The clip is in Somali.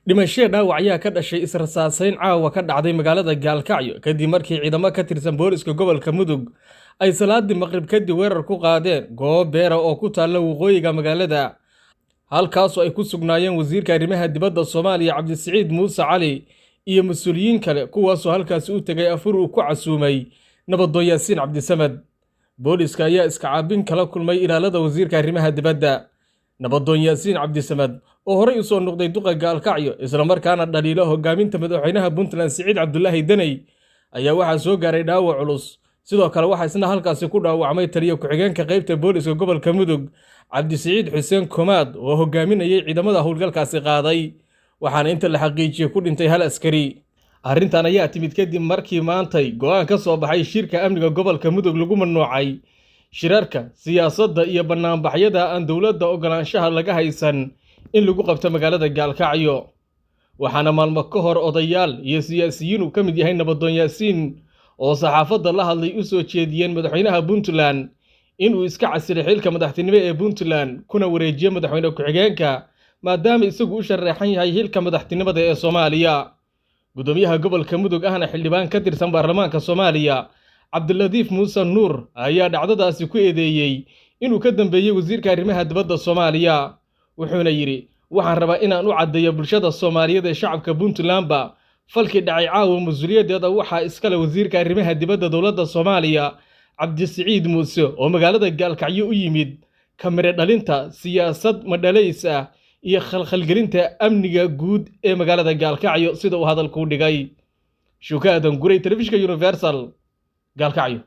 dhimasho dhaawac ayaa ka dhashay israsaasayn caawa ka dhacday magaalada Gaalkacyo kadib markii ciidamo ka tirsan booliska gobolka Mudug ay salaadii maqrib kadib weerar ku qaadeen goob beera oo ku taalla waqooyiga magaalada halkaas oo ay ku sugnaayeen wasiirka arrimaha dibadda Soomaaliya Cabdisiciid Muuse Cali iyo mas'uuliyiin kale kuwaas oo halkaas u tagay afur uu ku casuumay Nabadoon Yaasiin Cabdisamad. booliska ayaa iska caabin kala kulmay ilaalada wasiirka arrimaha dibadda Nabadoon Yaasiin Cabdisamad oo horey u soo noqday duqa Gaalkacyo isla markaana dhaliilo hogaaminta madaxweynaha Puntland Siciid Cabdullaahi Daney ayaa waxa soo gaaray dhaawac culus. sidoo kale waxa isna halkaas ku dhaawacmay taliye ku-xigeenka qaybta booliska gobolka Mudug Cabdisiciid Xuseen Komaad oo hogaaminayay ciidamada howlgalkaasi qaaday, waxaana inta la xaqiijiyay ku dhintay hal askari. arrintan ayaa timid kadib markii maantay go'aan ka soo baxay shirka amniga gobolka Mudug lagu mamnuucay shirarka siyaasadda iyo banaanbaxyada aan dawladda ogolaanshaha laga haysan in lagu qabto magaalada Gaalkacyo. waxaana maalmo ka hor odayaal iyo siyaasiyiin uu ka mid yahay Nabadoon Yaasiin oo saxaafadda la hadlay u soo jeediyeen madaxweynaha Puntland inuu iska casilay xilka madaxtinimo ee Puntland kuna wareejiyo madaxweyne ku-xigeenka maadaama isagu u sharaxan yahay xilka madaxtinimada ee Soomaaliya. gudoomiyaha gobolka Mudug ahna xildhibaan ka tirsan baarlamaanka Soomaaliya Cabdiladiif Muuse Nuur ayaa dhacdadaasi ku eedeeyay inuu ka dambeeyay wasiirka arrimaha dibadda Soomaaliya, wuxuuna yiri waxaan rabaa inaan u cadeeyo bulshada Soomaaliyeed ee shacabka Puntlandba falkii dhacay caawa mas'uuliyadeeda waxa iskale wasiirka arrimaha dibadda dawladda Soomaaliya Cabdisiciid Muuse oo magaalada Gaalkacyo u yimid kamire dhalinta siyaasad madhaleys ah iyo khalkhalgelinta amniga guud ee magaalada Gaalkacyo sida uu hadalku dhigay. Shukaadan Guray, Telefishinka Universal, Gaalkacyo.